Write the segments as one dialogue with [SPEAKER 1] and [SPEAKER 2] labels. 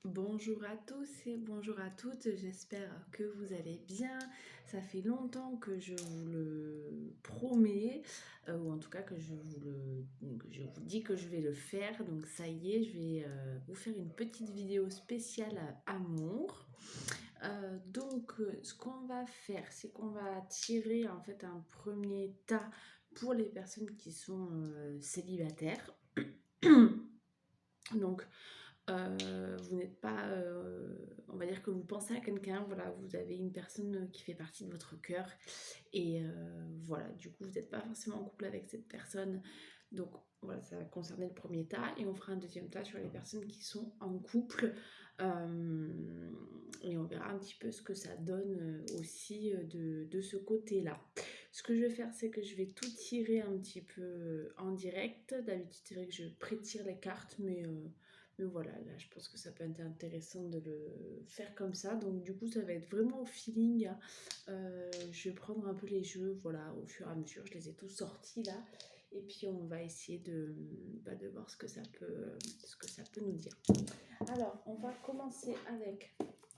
[SPEAKER 1] Bonjour à tous et bonjour à toutes, j'espère que vous allez bien. Ça fait longtemps que je vous le promets, ou en tout cas que je vous dis que je vais le faire. Donc ça y est, je vais vous faire une petite vidéo spéciale amour. Ce qu'on va faire, c'est qu'on va tirer en fait un premier tas pour les personnes qui sont célibataires. Donc vous n'êtes pas, on va dire que vous pensez à quelqu'un, voilà, vous avez une personne qui fait partie de votre cœur et voilà, du coup, vous n'êtes pas forcément en couple avec cette personne. Donc voilà, ça va concerner le premier tas et on fera un deuxième tas sur les personnes qui sont en couple et on verra un petit peu ce que ça donne aussi de ce côté-là. Ce que je vais faire, c'est que je vais tout tirer un petit peu en direct. D'habitude, c'est vrai que je pré-tire les cartes, mais voilà, là, je pense que ça peut être intéressant de le faire comme ça. Donc, du coup, ça va être vraiment au feeling, hein. Je vais prendre un peu les jeux, voilà, au fur et à mesure. Je les ai tous sortis là. Et puis, on va essayer de voir ce que ça peut nous dire. Alors, on va commencer avec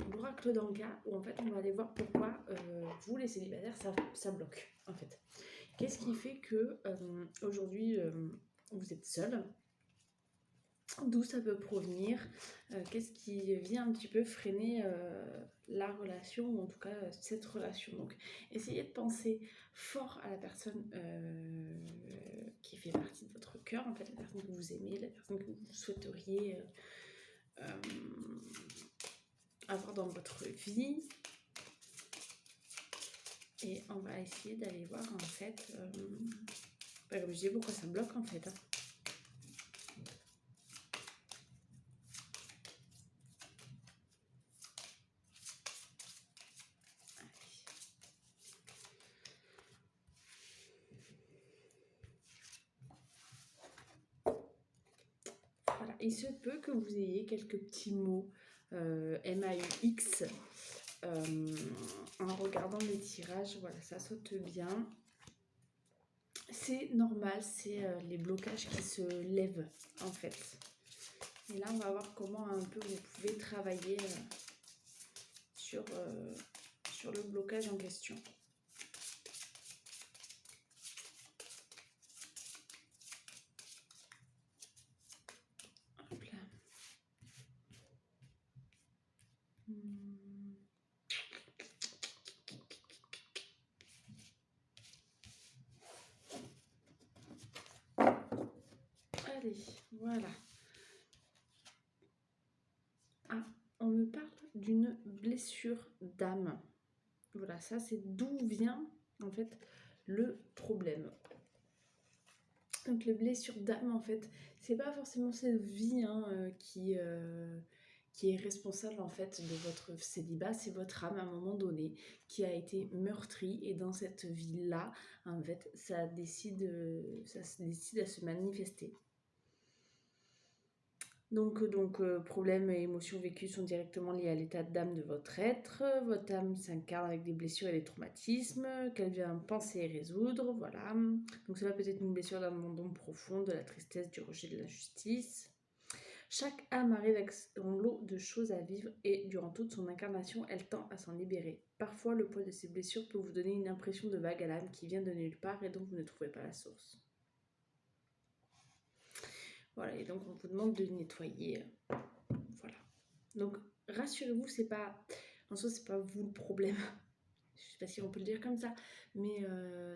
[SPEAKER 1] l'oracle d'Anka, où en fait, on va aller voir pourquoi vous, les célibataires, ça bloque, en fait. Qu'est-ce qui fait que aujourd'hui, vous êtes seul? D'où ça peut provenir, qu'est-ce qui vient un petit peu freiner la relation, ou en tout cas cette relation. Donc essayez de penser fort à la personne qui fait partie de votre cœur, en fait, la personne que vous aimez, la personne que vous souhaiteriez avoir dans votre vie. Et on va essayer d'aller voir en fait, comme je dis, pourquoi ça bloque en fait, hein. Voilà. Il se peut que vous ayez quelques petits mots MAUX en regardant les tirages. Voilà, ça saute bien. C'est normal, c'est les blocages qui se lèvent en fait. Et là, on va voir comment un peu vous pouvez travailler sur, sur le blocage en question. Hop là. Allez, voilà. Ah, on me parle d'une blessure d'âme. Voilà, ça c'est d'où vient en fait le problème. Donc les blessures d'âme, en fait, c'est pas forcément cette vie hein, qui est responsable en fait de votre célibat, c'est votre âme à un moment donné qui a été meurtrie et dans cette vie-là, en fait, ça se décide à se manifester. Problèmes et émotions vécues sont directement liés à l'état d'âme de votre être. Votre âme s'incarne avec des blessures et des traumatismes qu'elle vient penser et résoudre. Voilà. Donc cela peut être une blessure d'abandon profond, de la tristesse, du rejet de l'injustice. Chaque âme arrive avec son lot de choses à vivre et durant toute son incarnation, elle tend à s'en libérer. Parfois, le poids de ces blessures peut vous donner une impression de vague à l'âme qui vient de nulle part et dont vous ne trouvez pas la source. Voilà, et donc on vous demande de nettoyer. Voilà. Donc rassurez-vous, c'est pas en soi c'est pas vous le problème. Je sais pas si on peut le dire comme ça, mais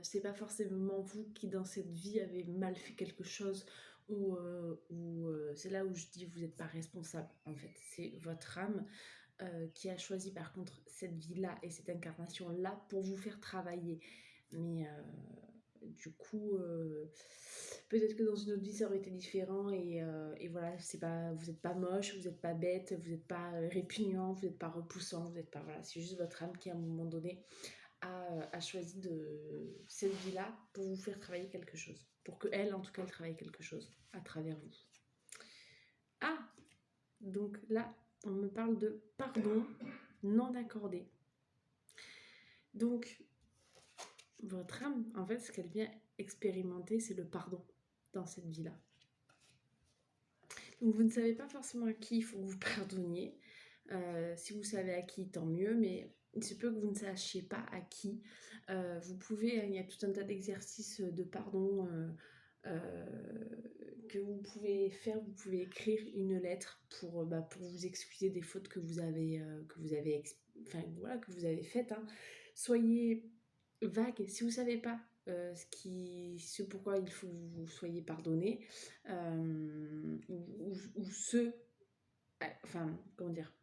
[SPEAKER 1] c'est pas forcément vous qui dans cette vie avez mal fait quelque chose ou c'est là où je dis vous n'êtes pas responsable en fait. C'est votre âme qui a choisi par contre cette vie-là et cette incarnation-là pour vous faire travailler. Mais du coup, peut-être que dans une autre vie ça aurait été différent et voilà, c'est pas, vous n'êtes pas moche, vous n'êtes pas bête, vous n'êtes pas répugnant, vous n'êtes pas repoussant, vous n'êtes pas, voilà, c'est juste votre âme qui à un moment donné a choisi cette vie-là pour vous faire travailler quelque chose, pour que elle, en tout cas, elle travaille quelque chose à travers vous. Ah, donc là, on me parle de pardon non accordé. Donc, votre âme, en fait, ce qu'elle vient expérimenter, c'est le pardon dans cette vie-là. Donc vous ne savez pas forcément à qui il faut que vous pardonniez. Si vous savez à qui, tant mieux, mais il se peut que vous ne sachiez pas à qui. Vous pouvez, il y a tout un tas d'exercices de pardon que vous pouvez faire. Vous pouvez écrire une lettre pour vous excuser des fautes enfin, voilà, que vous avez faites, hein. Soyez vague. Si vous ne savez pas ce pourquoi il faut que vous soyez pardonné, ou enfin, comment dire,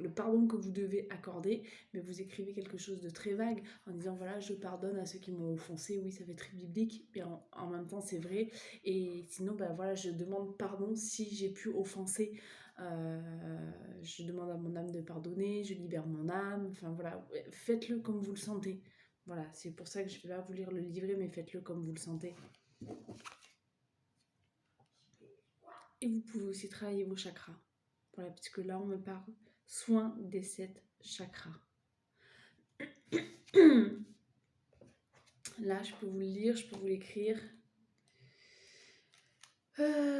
[SPEAKER 1] le pardon que vous devez accorder, mais vous écrivez quelque chose de très vague en disant voilà, je pardonne à ceux qui m'ont offensé. Oui, ça fait très biblique, mais en même temps c'est vrai. Et sinon, voilà, je demande pardon si j'ai pu offenser. Je demande à mon âme de pardonner, je libère mon âme. Enfin voilà, faites-le comme vous le sentez. Voilà, c'est pour ça que je vais pas vous lire le livret, mais faites-le comme vous le sentez. Et vous pouvez aussi travailler vos chakras. Voilà, puisque là on me parle soin des 7 chakras. Là, je peux vous le lire, je peux vous l'écrire.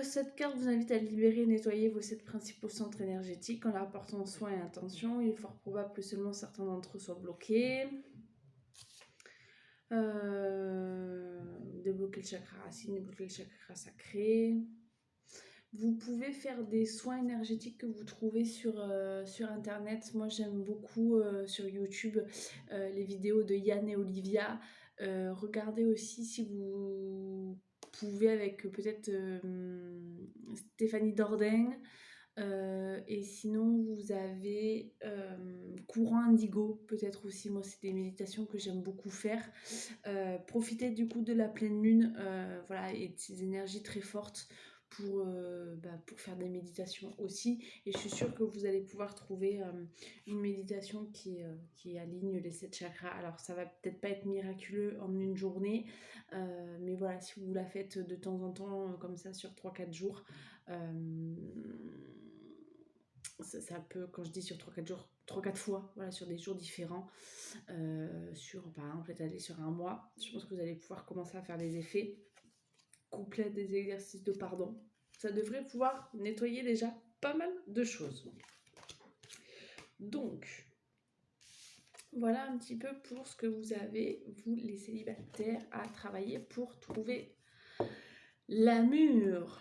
[SPEAKER 1] Cette carte vous invite à libérer et nettoyer vos 7 principaux centres énergétiques en leur apportant soin et attention. Il est fort probable que seulement certains d'entre eux soient bloqués. Débloquer le chakra racine, débloquer le chakra sacré. Vous pouvez faire des soins énergétiques que vous trouvez sur internet. Moi j'aime beaucoup sur YouTube les vidéos de Yann et Olivia. Regardez aussi si vous pouvez avec peut-être Stéphanie Dordain. Et sinon vous avez Courant Indigo peut-être aussi. Moi c'est des méditations que j'aime beaucoup faire. Profitez du coup de la pleine lune voilà, et de ces énergies très fortes pour faire des méditations aussi. Et je suis sûre que vous allez pouvoir trouver une méditation qui aligne les 7 chakras. Alors ça va peut-être pas être miraculeux en une journée, mais voilà, si vous la faites de temps en temps comme ça sur 3-4 jours, ça peut, quand je dis sur 3-4 jours, 3-4 fois, voilà, sur des jours différents, sur par exemple étalé sur un mois, je pense que vous allez pouvoir commencer à faire des effets complets des exercices de pardon. Ça devrait pouvoir nettoyer déjà pas mal de choses. Donc, voilà un petit peu pour ce que vous avez, vous les célibataires, à travailler pour trouver l'amour.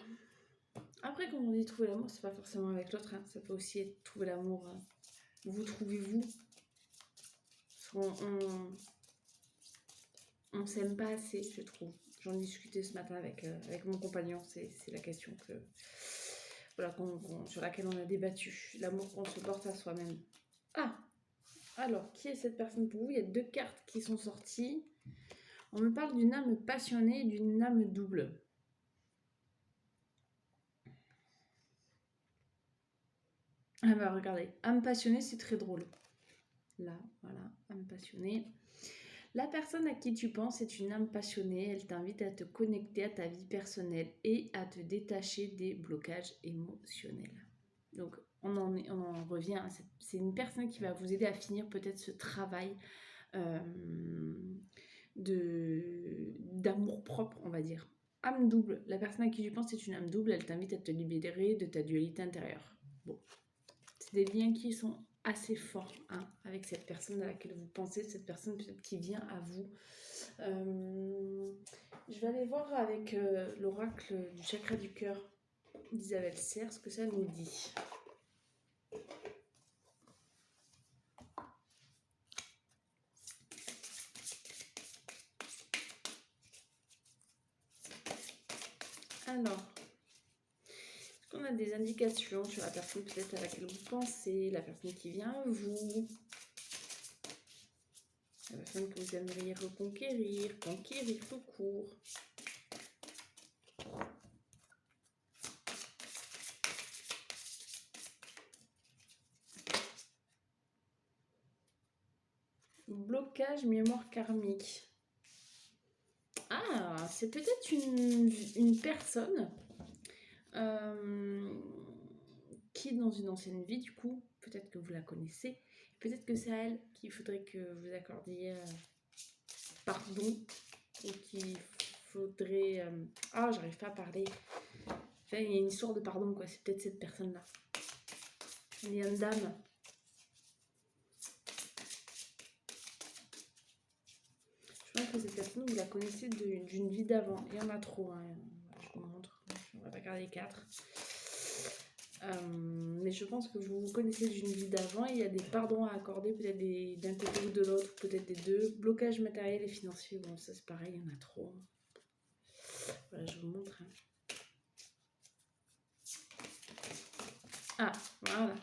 [SPEAKER 1] Après, quand on dit trouver l'amour, c'est pas forcément avec l'autre, hein. Ça peut aussi être trouver l'amour. Vous trouvez-vous. On s'aime pas assez, je trouve. J'en discutais ce matin avec mon compagnon. C'est la question sur laquelle on a débattu. L'amour qu'on se porte à soi-même. Ah, alors, qui est cette personne pour vous? Il y a 2 cartes qui sont sorties. On me parle d'une âme passionnée et d'une âme double. Ah bah regardez, âme passionnée, c'est très drôle. Là, voilà, âme passionnée. La personne à qui tu penses est une âme passionnée. Elle t'invite à te connecter à ta vie personnelle et à te détacher des blocages émotionnels. Donc, on en revient. C'est une personne qui va vous aider à finir peut-être ce travail d'amour propre, on va dire. Âme double. La personne à qui tu penses est une âme double. Elle t'invite à te libérer de ta dualité intérieure. Bon, c'est des liens qui sont assez forts avec cette personne à laquelle vous pensez, cette personne peut-être qui vient à vous. Je vais aller voir avec l'oracle du chakra du cœur d'Isabelle Serre ce que ça nous dit. Alors, est-ce qu'on a des indications sur la personne peut-être à laquelle vous pensez, la personne qui vient à vous, la personne que vous aimeriez reconquérir, conquérir tout court? Blocage, mémoire karmique. Ah, c'est peut-être une personne qui, dans une ancienne vie, du coup, peut-être que vous la connaissez, peut-être que c'est à elle qu'il faudrait que vous accordiez pardon, ou qu'il faudrait... j'arrive pas à parler. Enfin, il y a une histoire de pardon, quoi. C'est peut-être cette personne-là. Il y a une dame. Je pense que cette personne, vous la connaissez d'une vie d'avant. Il y en a trop, hein. Je vous montre. On va pas garder 4. Mais je pense que vous vous connaissez d'une vie d'avant. Il y a des pardons à accorder, peut-être d'un côté ou de l'autre, peut-être des deux. Blocage matériel et financier, bon, ça c'est pareil, il y en a trop. Voilà, je vous montre. Hein. Ah, voilà.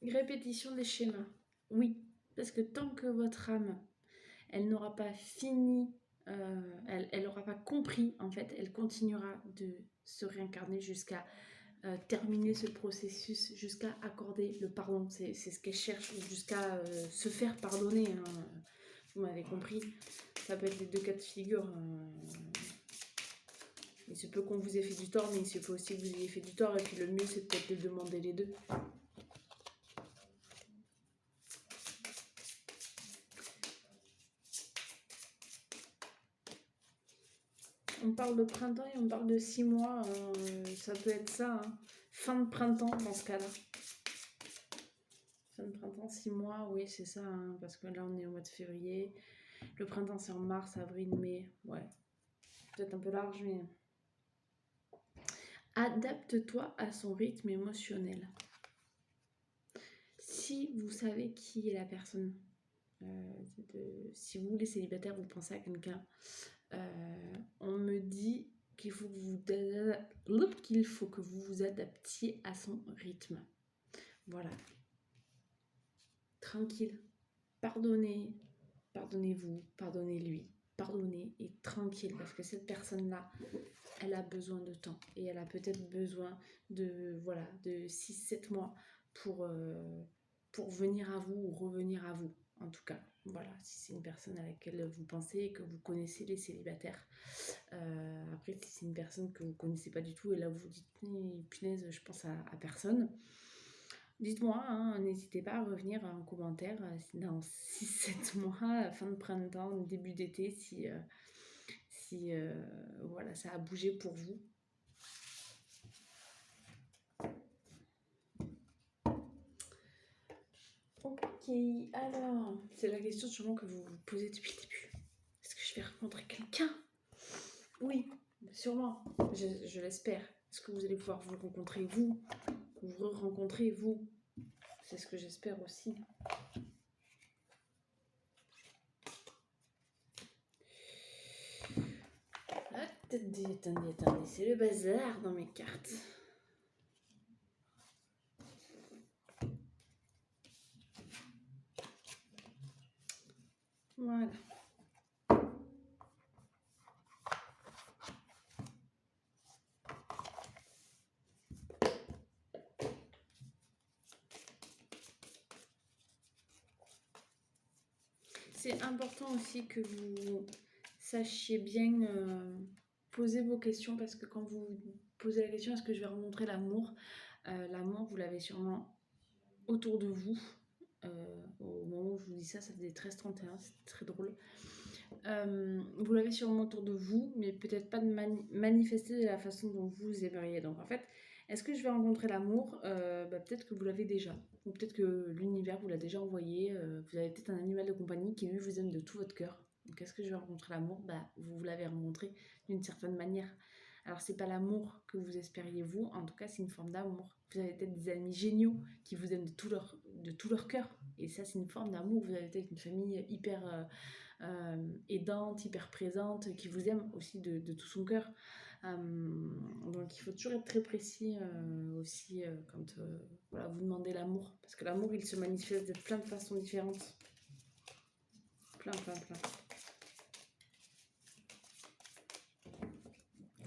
[SPEAKER 1] Répétition des schémas. Oui, parce que tant que votre âme, elle n'aura pas fini, elle n'aura pas compris, en fait, elle continuera de se réincarner jusqu'à terminer ce processus, jusqu'à accorder le pardon. C'est ce qu'elle cherche, jusqu'à se faire pardonner. Hein. Vous m'avez compris. Ça peut être les deux cas de figure. Il se peut qu'on vous ait fait du tort, mais il se peut aussi que vous ayez fait du tort. Et puis le mieux, c'est peut-être de demander les deux. On parle de printemps et on parle de 6 mois. Ça peut être ça. Hein. Fin de printemps dans ce cas-là. Fin de printemps, 6 mois, oui, c'est ça. Hein, parce que là, on est au mois de février. Le printemps, c'est en mars, avril, mai. Ouais. Peut-être un peu large, mais... Adapte-toi à son rythme émotionnel. Si vous savez qui est la personne, si vous, les célibataires, vous pensez à quelqu'un, on me dit qu'il faut que vous vous adaptiez à son rythme. Voilà. Tranquille. Pardonnez. Pardonnez-vous. Pardonnez-lui. Pardonnez et tranquille. Parce que cette personne-là, elle a besoin de temps. Et elle a peut-être besoin de 6-7 mois pour venir à vous ou revenir à vous. En tout cas, voilà, si c'est une personne à laquelle vous pensez et que vous connaissez les célibataires. Après, si c'est une personne que vous ne connaissez pas du tout et là vous vous dites, punaise, je pense à personne, dites-moi, hein, n'hésitez pas à revenir en commentaire dans 6-7 mois, fin de printemps, début d'été, si voilà, ça a bougé pour vous. Ok, alors, c'est la question sûrement que vous vous posez depuis le début. Est-ce que je vais rencontrer quelqu'un? Oui, sûrement, je l'espère. Est-ce que vous allez pouvoir vous rencontrer vous re-rencontrer vous? C'est ce que j'espère aussi. Attendez, c'est le bazar dans mes cartes. Voilà. C'est important aussi que vous sachiez bien poser vos questions parce que quand vous posez la question, est-ce que je vais rencontrer l'amour? L'amour, vous l'avez sûrement autour de vous. Au moment où je vous dis ça, ça faisait 13-31, c'est très drôle. Vous l'avez sûrement autour de vous, mais peut-être pas de manifester de la façon dont vous aimeriez. Donc en fait, est-ce que je vais rencontrer l'amour? Peut-être que vous l'avez déjà. Ou peut-être que l'univers vous l'a déjà envoyé. Vous avez peut-être un animal de compagnie qui lui vous aime de tout votre cœur. Donc est-ce que je vais rencontrer l'amour? Vous l'avez rencontré d'une certaine manière. Alors c'est pas l'amour que vous espériez vous, en tout cas c'est une forme d'amour. Vous avez peut-être des amis géniaux qui vous aiment de tout leur cœur. Et ça c'est une forme d'amour. Vous avez peut-être une famille hyper aidante, hyper présente, qui vous aime aussi de tout son cœur. Donc il faut toujours être très précis aussi quand vous demandez l'amour. Parce que l'amour il se manifeste de plein de façons différentes. Plein.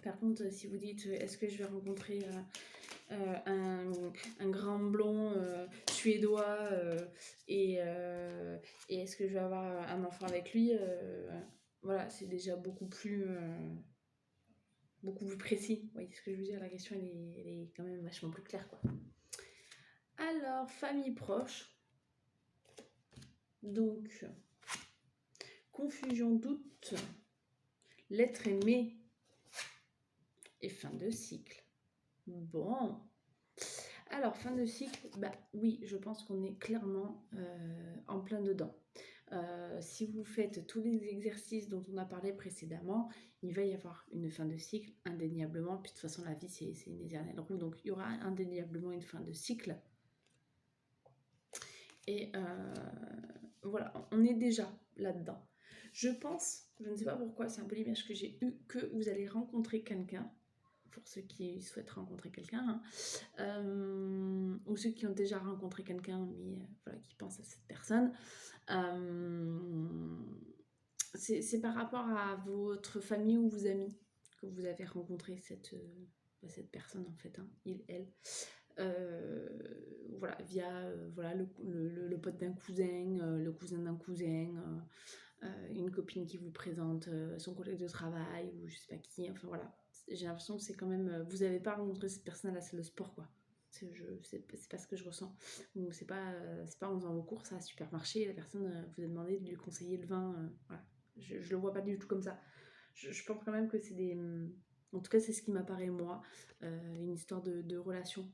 [SPEAKER 1] Par contre, si vous dites est-ce que je vais rencontrer un grand blond suédois et est-ce que je vais avoir un enfant avec lui, voilà, c'est déjà beaucoup plus précis. Vous voyez ce que je veux dire? La question elle est quand même vachement plus claire, quoi. Alors, famille proche. Donc, confusion, doute, l'être aimé. et fin de cycle. Bon, alors fin de cycle, bah oui, je pense qu'on est clairement en plein dedans. Si vous faites tous les exercices dont on a parlé précédemment, il va y avoir une fin de cycle, indéniablement. Puis de toute façon, la vie, c'est une éternelle roue, donc il y aura indéniablement une fin de cycle. Et voilà, on est déjà là-dedans. Je pense, je ne sais pas pourquoi, c'est un peu l'image que j'ai eue, que vous allez rencontrer quelqu'un, pour ceux qui souhaitent rencontrer quelqu'un, ou ceux qui ont déjà rencontré quelqu'un, mais voilà, qui pensent à cette personne. C'est par rapport à votre famille ou vos amis que vous avez rencontré cette personne, en fait, il, elle. Voilà, via voilà, le pote d'un cousin, le cousin d'un cousin, une copine qui vous présente son collègue de travail ou je sais pas qui, enfin voilà. J'ai l'impression que c'est quand même... vous n'avez pas rencontré cette personne à la salle de sport, quoi. C'est pas ce que je ressens. Ou c'est pas en faisant vos courses à un supermarché, la personne vous a demandé de lui conseiller le vin. Voilà. Je le vois pas du tout comme ça. Je pense quand même que c'est des... En tout cas, c'est ce qui m'apparaît, moi, une histoire de relation.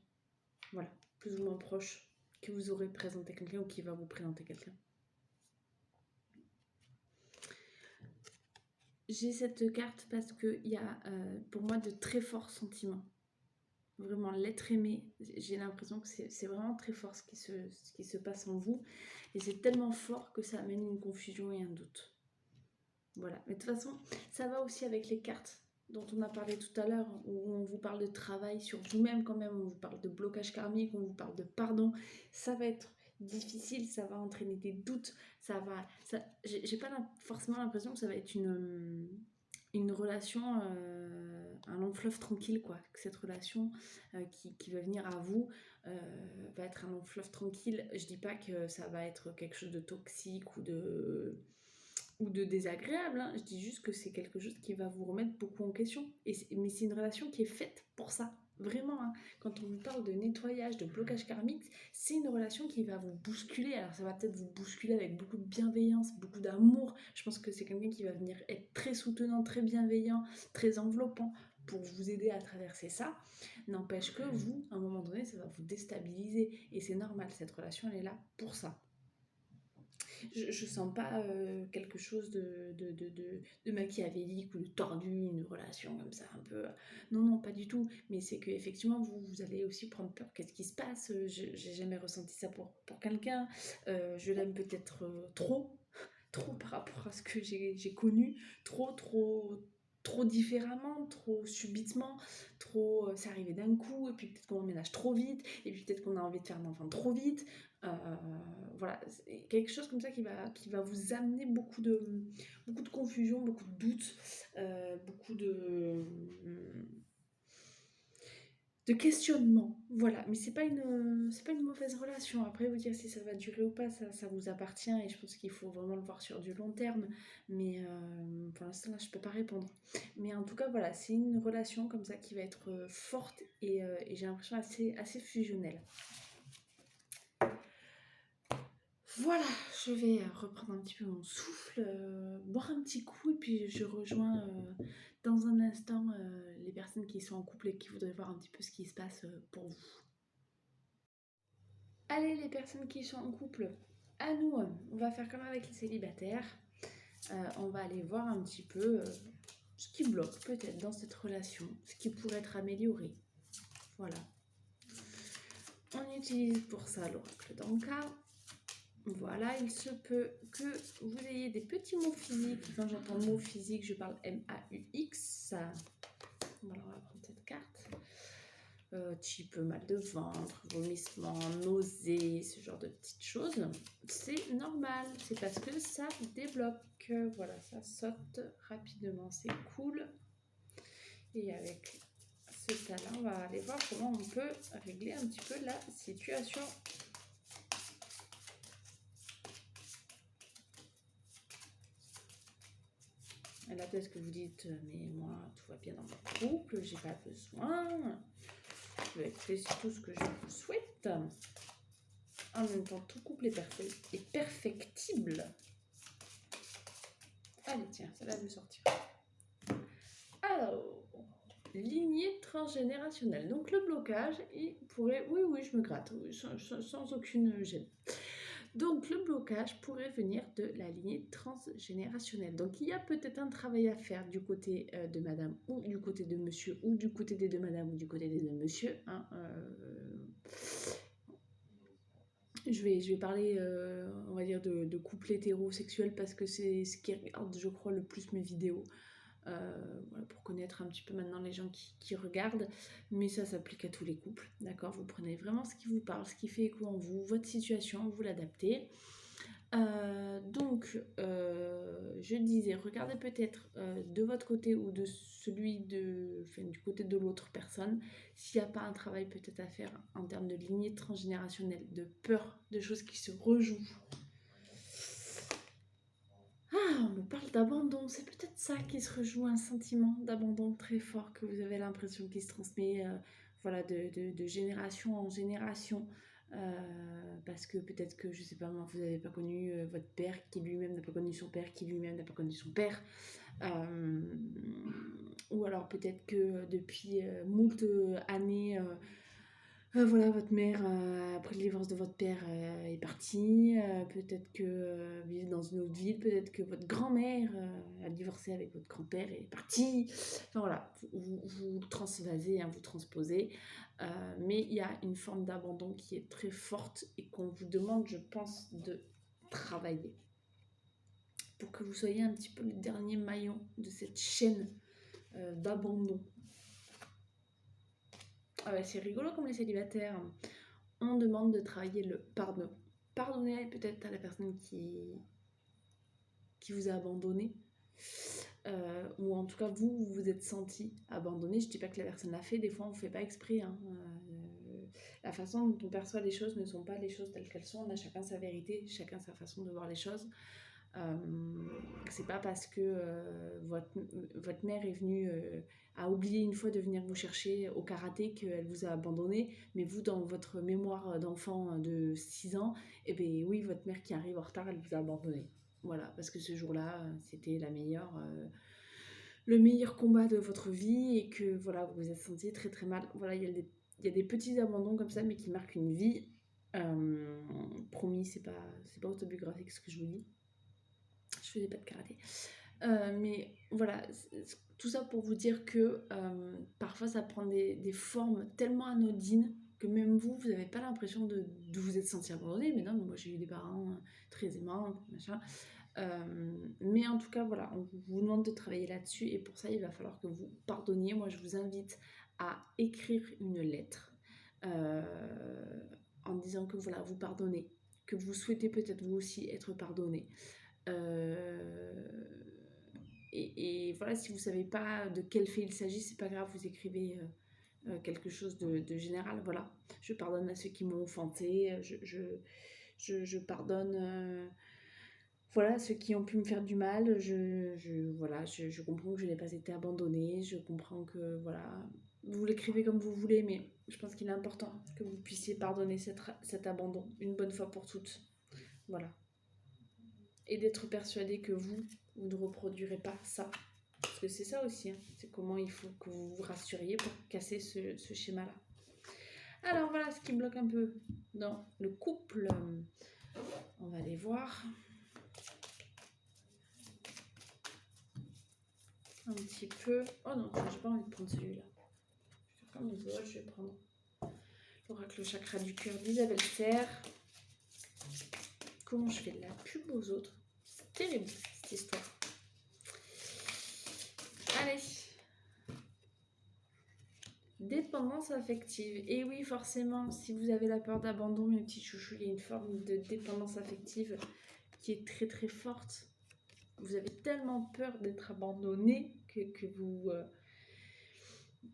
[SPEAKER 1] Voilà, plus ou moins proche, que vous aurez présenté quelqu'un ou qui va vous présenter quelqu'un. J'ai cette carte parce qu'il y a pour moi de très forts sentiments. Vraiment, l'être aimé, j'ai l'impression que c'est vraiment très fort ce qui se passe en vous. Et c'est tellement fort que ça amène une confusion et un doute. Voilà, mais de toute façon, ça va aussi avec les cartes dont on a parlé tout à l'heure, où on vous parle de travail sur vous-même quand même, on vous parle de blocage karmique, on vous parle de pardon. Ça va être difficile, ça va entraîner des doutes, j'ai pas forcément l'impression que ça va être une relation, un long fleuve tranquille, quoi. Que cette relation qui va venir à vous va être un long fleuve tranquille. Je dis pas que ça va être quelque chose de toxique ou de désagréable, hein. Je dis juste que c'est quelque chose qui va vous remettre beaucoup en question. Mais c'est une relation qui est faite pour ça, vraiment, hein. Quand on vous parle de nettoyage, de blocage karmique, c'est une relation qui va vous bousculer. Alors ça va peut-être vous bousculer avec beaucoup de bienveillance, beaucoup d'amour. Je pense que c'est quelqu'un qui va venir être très soutenant, très bienveillant, très enveloppant pour vous aider à traverser ça. N'empêche que vous, à un moment donné, ça va vous déstabiliser. Et c'est normal, cette relation, elle est là pour ça. Je sens pas quelque chose de machiavélique ou de tordu, une relation comme ça un peu... Non, pas du tout. Mais c'est qu'effectivement, vous allez aussi prendre peur. Qu'est-ce qui se passe? J'ai jamais ressenti ça pour quelqu'un. Je l'aime peut-être trop par rapport à ce que j'ai connu. Trop différemment, trop subitement, c'est arrivé d'un coup, et puis peut-être qu'on emménage trop vite, et puis peut-être qu'on a envie de faire un enfant trop vite. Voilà, c'est quelque chose comme ça qui va vous amener beaucoup de confusion, beaucoup de doutes, beaucoup de questionnement. Voilà, mais c'est pas une mauvaise relation. Après, vous dire si ça va durer ou pas, ça vous appartient, et je pense qu'il faut vraiment le voir sur du long terme. Mais pour l'instant, là, je peux pas répondre. Mais en tout cas, voilà, c'est une relation comme ça qui va être forte et j'ai l'impression assez fusionnelle. Voilà, je vais reprendre un petit peu mon souffle, boire un petit coup, et puis je rejoins dans un instant les personnes qui sont en couple et qui voudraient voir un petit peu ce qui se passe pour vous. Allez, les personnes qui sont en couple, à nous, on va faire comme avec les célibataires. On va aller voir un petit peu ce qui bloque peut-être dans cette relation, ce qui pourrait être amélioré. Voilà. On utilise pour ça l'oracle d'Anka. Voilà, il se peut que vous ayez des petits mots physiques. Quand j'entends mots physiques, je parle MAUX. Voilà, on va prendre cette carte. Type mal de ventre, vomissement, nausées, ce genre de petites choses. C'est normal, c'est parce que ça débloque. Voilà, ça saute rapidement, c'est cool. Et avec ce tas-là, on va aller voir comment on peut régler un petit peu la situation. Et là, peut-être que vous dites, mais moi, tout va bien dans mon couple, j'ai pas besoin. Je vais faire tout ce que je vous souhaite. En même temps, tout couple est perfectible. Allez, tiens, ça va me sortir. Alors, lignée transgénérationnelle. Donc le blocage, il pourrait... Oui, oui, je me gratte, oui, sans aucune gêne. Donc le blocage pourrait venir de la lignée transgénérationnelle. Donc il y a peut-être un travail à faire du côté de madame ou du côté de monsieur ou du côté des deux madame ou du côté des deux monsieur. Hein, je vais parler, on va dire, de couple hétérosexuel parce que c'est ce qui regarde, je crois, le plus mes vidéos. Voilà, pour connaître un petit peu maintenant les gens qui regardent, mais ça s'applique à tous les couples, d'accord? Vous prenez vraiment ce qui vous parle, ce qui fait écho en vous, votre situation, vous l'adaptez. Donc, je disais, regardez peut-être de votre côté ou de celui du côté de l'autre personne, s'il n'y a pas un travail peut-être à faire en termes de lignée transgénérationnelle, de peur, de choses qui se rejouent. Ah, on me parle d'abandon, c'est peut-être ça qui se rejoue, un sentiment d'abandon très fort que vous avez l'impression qui se transmet voilà, de génération en génération. Parce que peut-être que, je sais pas moi, vous n'avez pas connu votre père qui lui-même n'a pas connu son père, qui lui-même n'a pas connu son père. Ou alors peut-être que depuis moult années, voilà, votre mère, après le divorce de votre père, est partie. Peut-être que vous vivez dans une autre ville. Peut-être que votre grand-mère a divorcé avec votre grand-père et est partie. Enfin voilà, vous transvasez, hein, vous transposez. Mais il y a une forme d'abandon qui est très forte et qu'on vous demande, je pense, de travailler. Pour que vous soyez un petit peu le dernier maillon de cette chaîne d'abandon. Ah ouais, c'est rigolo comme les célibataires. On demande de travailler le pardon. Pardonnez peut-être à la personne qui vous a abandonné. Ou en tout cas, vous vous êtes senti abandonné. Je dis pas que la personne l'a fait, des fois on ne fait pas exprès. Hein. La façon dont on perçoit les choses ne sont pas les choses telles qu'elles sont. On a chacun sa vérité, chacun sa façon de voir les choses. C'est pas parce que votre mère est venue a oublié une fois de venir vous chercher au karaté qu'elle vous a abandonné, mais vous dans votre mémoire d'enfant de 6 ans, et bien oui, votre mère qui arrive en retard, elle vous a abandonné. Voilà, parce que ce jour-là, c'était le meilleur combat de votre vie et que voilà, vous vous êtes senti très très mal. Voilà, il y a des petits abandons comme ça, mais qui marquent une vie. Promis, c'est pas autobiographique ce que je vous dis. Je faisais pas de karaté. Mais voilà, tout ça pour vous dire que parfois ça prend des formes tellement anodines que même vous n'avez pas l'impression de vous être senti abandonné. Mais non, mais moi j'ai eu des parents très aimants, machin. Mais en tout cas, voilà, on vous demande de travailler là-dessus et pour ça, il va falloir que vous pardonniez. Moi, je vous invite à écrire une lettre en disant que voilà, vous pardonnez, que vous souhaitez peut-être vous aussi être pardonné. Et voilà, si vous ne savez pas de quel fait il s'agit, c'est pas grave, vous écrivez quelque chose de général. Voilà, je pardonne à ceux qui m'ont offensé, je pardonne voilà, ceux qui ont pu me faire du mal. Voilà, je comprends que je n'ai pas été abandonnée, je comprends que voilà, vous l'écrivez comme vous voulez, mais je pense qu'il est important que vous puissiez pardonner cet abandon une bonne fois pour toutes. Voilà. Et d'être persuadé que vous ne reproduirez pas ça. Parce que c'est ça aussi, hein. C'est comment il faut que vous vous rassuriez pour casser ce schéma-là. Alors voilà ce qui bloque un peu dans le couple. On va aller voir. Un petit peu. Oh non, j'ai pas envie de prendre celui-là. Je vais faire comme les autres, je vais prendre l'oracle chakra du cœur d'Isabelle Serre. Comment je fais de la pub aux autres? C'est terrible cette histoire. Allez. Dépendance affective. Et oui, forcément, si vous avez la peur d'abandon, mes petits chouchous, il y a une forme de dépendance affective qui est très très forte. Vous avez tellement peur d'être abandonné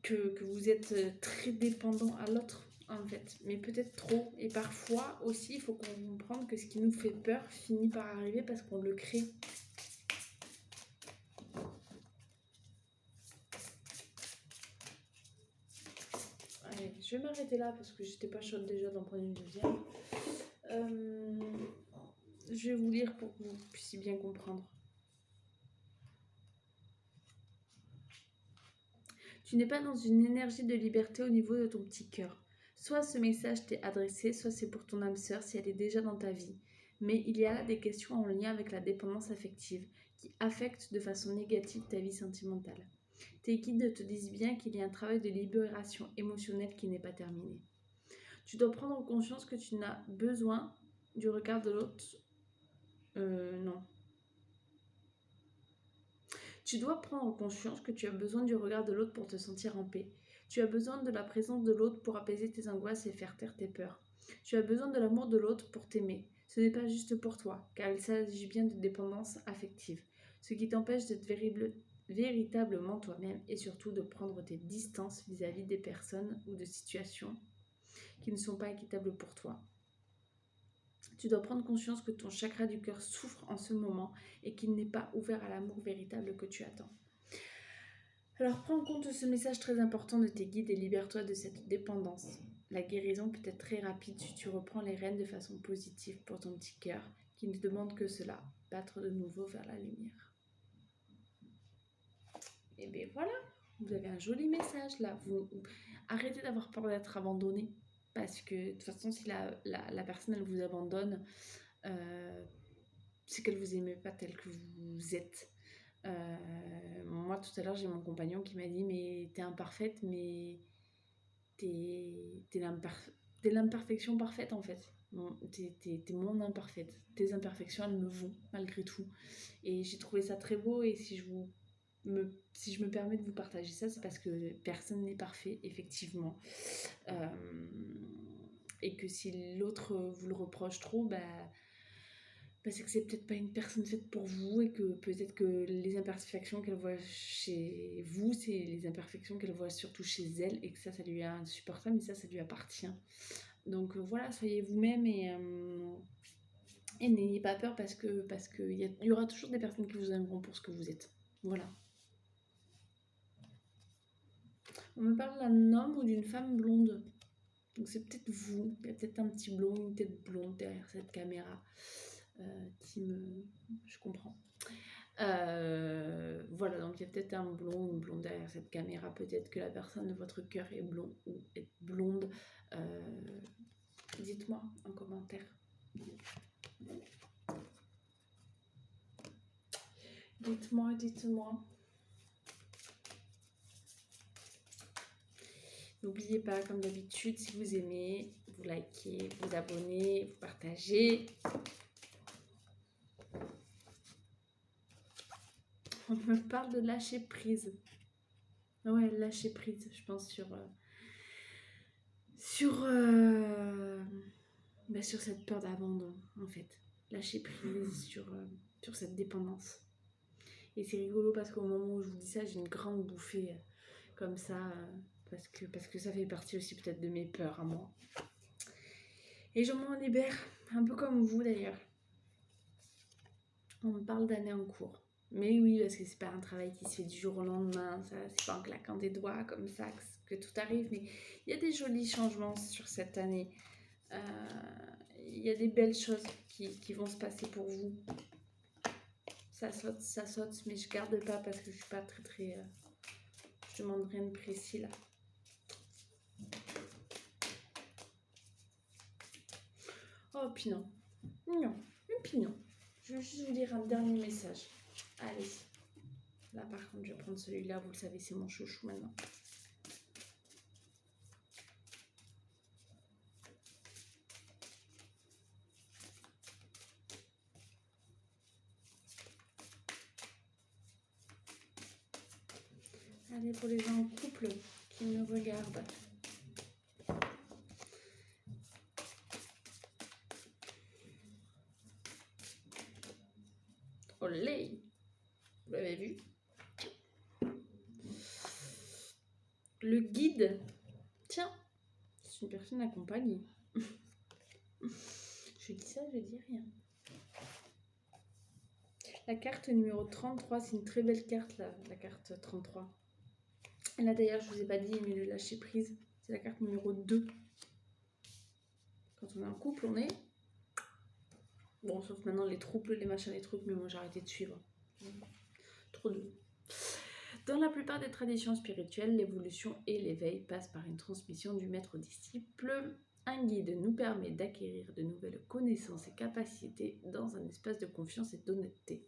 [SPEAKER 1] que vous êtes très dépendant à l'autre, en fait. Mais peut-être trop. Et parfois aussi, il faut comprendre que ce qui nous fait peur finit par arriver parce qu'on le crée. Allez, je vais m'arrêter là parce que j'étais pas chaude déjà d'en prendre une deuxième. Je vais vous lire pour que vous puissiez bien comprendre. Tu n'es pas dans une énergie de liberté au niveau de ton petit cœur. Soit ce message t'est adressé, soit c'est pour ton âme sœur si elle est déjà dans ta vie. Mais il y a là des questions en lien avec la dépendance affective qui affectent de façon négative ta vie sentimentale. Tes guides te disent bien qu'il y a un travail de libération émotionnelle qui n'est pas terminé. Tu dois prendre conscience que tu n'as besoin du regard de l'autre. Non. Tu dois prendre conscience que tu as besoin du regard de l'autre pour te sentir en paix. Tu as besoin de la présence de l'autre pour apaiser tes angoisses et faire taire tes peurs. Tu as besoin de l'amour de l'autre pour t'aimer. Ce n'est pas juste pour toi, car il s'agit bien de dépendance affective, ce qui t'empêche d'être véritablement toi-même et surtout de prendre tes distances vis-à-vis des personnes ou de situations qui ne sont pas équitables pour toi. Tu dois prendre conscience que ton chakra du cœur souffre en ce moment et qu'il n'est pas ouvert à l'amour véritable que tu attends. Alors prends en compte ce message très important de tes guides et libère-toi de cette dépendance. La guérison peut être très rapide si tu reprends les rênes de façon positive pour ton petit cœur qui ne demande que cela, battre de nouveau vers la lumière. Et bien voilà, vous avez un joli message là. Arrêtez d'avoir peur d'être abandonné. Parce que de toute façon, si la personne elle vous abandonne, c'est qu'elle vous aimait pas tel que vous êtes. Moi, tout à l'heure, j'ai mon compagnon qui m'a dit mais t'es imparfaite, mais t'es l'imperfection parfaite en fait. T'es mon imparfaite. Tes imperfections, elles me vont malgré tout. Et j'ai trouvé ça très beau. Et si je me permets de vous partager ça, c'est parce que personne n'est parfait, effectivement. Et que si l'autre vous le reproche trop, c'est que c'est peut-être pas une personne faite pour vous et que peut-être que les imperfections qu'elle voit chez vous, c'est les imperfections qu'elle voit surtout chez elle et que ça lui est insupportable, mais ça lui appartient. Donc voilà, soyez vous-même et n'ayez pas peur parce que il y aura toujours des personnes qui vous aimeront pour ce que vous êtes. Voilà. On me parle d'un homme ou d'une femme blonde. Donc c'est peut-être vous, il y a peut-être un petit blond, une tête blonde derrière cette caméra je comprends. Voilà, donc il y a peut-être un blond ou une blonde derrière cette caméra. Peut-être que la personne de votre cœur est blond ou est blonde. Dites-moi en commentaire. Dites-moi. N'oubliez pas, comme d'habitude, si vous aimez, vous likez, vous abonnez, vous partagez. On me parle de lâcher prise. Ouais, lâcher prise, je pense, sur cette peur d'abandon, en fait. Lâcher prise sur cette dépendance. Et c'est rigolo parce qu'au moment où je vous dis ça, j'ai une grande bouffée comme ça, parce que ça fait partie aussi peut-être de mes peurs à moi. Et je m'en libère, un peu comme vous d'ailleurs. On me parle d'années en cours. Mais oui, parce que c'est pas un travail qui se fait du jour au lendemain, ça, c'est pas en claquant des doigts comme ça que tout arrive, mais il y a des jolis changements sur cette année. Il y a des belles choses qui vont se passer pour vous. Ça saute, mais je garde pas parce que je suis pas très... je demande rien de précis là. Oh, puis non. Non, et puis non. Je veux juste vous lire un dernier message. Allez. Là, par contre, je vais prendre celui-là. Vous le savez, c'est mon chouchou maintenant. Allez, pour les gens en couple qui me regardent. Olé! Vous l'avez vu? Le guide. Tiens, c'est une personne accompagnée. Je dis ça, je dis rien. La carte numéro 33, c'est une très belle carte, la carte 33. Et là, d'ailleurs, je vous ai pas dit, mais le lâcher prise, c'est la carte numéro 2. Quand on est en couple, on est... Bon, sauf maintenant les troubles, les machins, les trucs, mais moi, j'ai arrêté de suivre. Trop de... Dans la plupart des traditions spirituelles, l'évolution et l'éveil passent par une transmission du maître au disciple. Un guide nous permet d'acquérir de nouvelles connaissances et capacités dans un espace de confiance et d'honnêteté.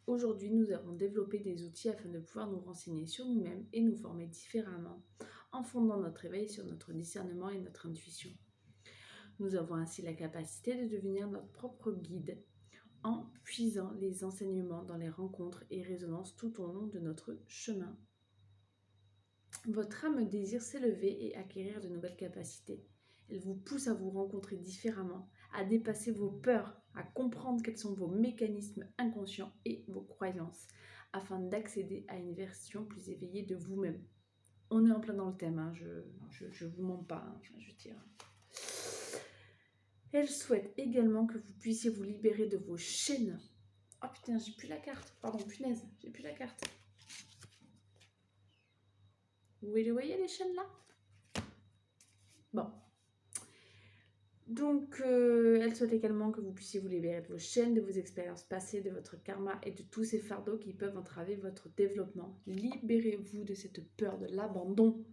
[SPEAKER 1] Aujourd'hui, nous avons développé des outils afin de pouvoir nous renseigner sur nous-mêmes et nous former différemment, en fondant notre éveil sur notre discernement et notre intuition. Nous avons ainsi la capacité de devenir notre propre guide en puisant les enseignements dans les rencontres et résonances tout au long de notre chemin. Votre âme désire s'élever et acquérir de nouvelles capacités. Elle vous pousse à vous rencontrer différemment, à dépasser vos peurs, à comprendre quels sont vos mécanismes inconscients et vos croyances, afin d'accéder à une version plus éveillée de vous-même. On est en plein dans le thème, hein, je vous mens pas, hein, je veux dire. Elle souhaite également que vous puissiez vous libérer de vos chaînes. Oh putain, j'ai plus la carte. Pardon, punaise, j'ai plus la carte. Vous les voyez les chaînes là? Bon. Donc, elle souhaite également que vous puissiez vous libérer de vos chaînes, de vos expériences passées, de votre karma et de tous ces fardeaux qui peuvent entraver votre développement. Libérez-vous de cette peur de l'abandon.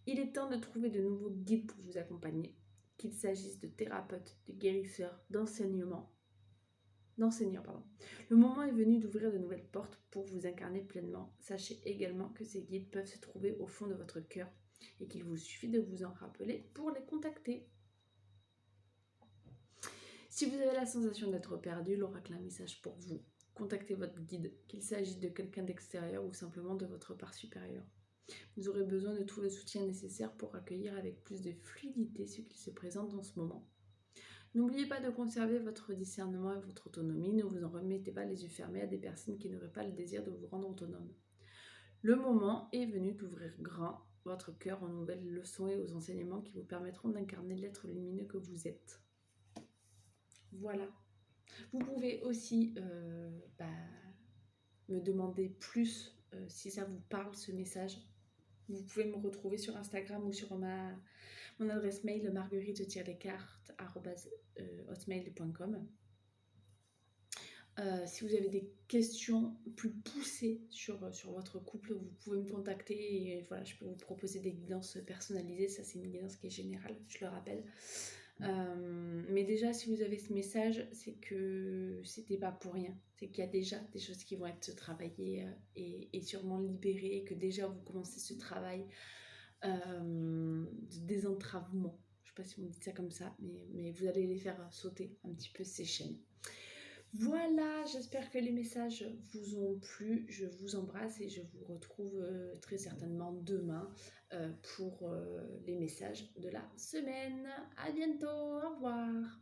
[SPEAKER 1] Il est temps de trouver de nouveaux guides pour vous accompagner, qu'il s'agisse de thérapeutes, de guérisseurs, d'enseignants. Le moment est venu d'ouvrir de nouvelles portes pour vous incarner pleinement. Sachez également que ces guides peuvent se trouver au fond de votre cœur et qu'il vous suffit de vous en rappeler pour les contacter. Si vous avez la sensation d'être perdu, l'oracle a un message pour vous. Contactez votre guide, qu'il s'agisse de quelqu'un d'extérieur ou simplement de votre part supérieure. Vous aurez besoin de tout le soutien nécessaire pour accueillir avec plus de fluidité ce qui se présente en ce moment. N'oubliez pas de conserver votre discernement et votre autonomie. Ne vous en remettez pas les yeux fermés à des personnes qui n'auraient pas le désir de vous rendre autonome. Le moment est venu d'ouvrir grand votre cœur aux nouvelles leçons et aux enseignements qui vous permettront d'incarner l'être lumineux que vous êtes. Voilà. Vous pouvez aussi me demander plus si ça vous parle ce message. Vous pouvez me retrouver sur Instagram ou sur mon adresse mail marguerite-lescartes@hotmail.com. Si vous avez des questions plus poussées sur votre couple, vous pouvez me contacter et voilà, je peux vous proposer des guidances personnalisées. Ça, c'est une guidance qui est générale, je le rappelle. Mais déjà, si vous avez ce message, c'est que c'était pas pour rien. C'est qu'il y a déjà des choses qui vont être travaillées et sûrement libérées, et que déjà vous commencez ce travail de désentravement. Je sais pas si on dit ça comme ça, mais vous allez les faire sauter un petit peu ces chaînes. Voilà, j'espère que les messages vous ont plu. Je vous embrasse et je vous retrouve très certainement demain pour les messages de la semaine. À bientôt, au revoir.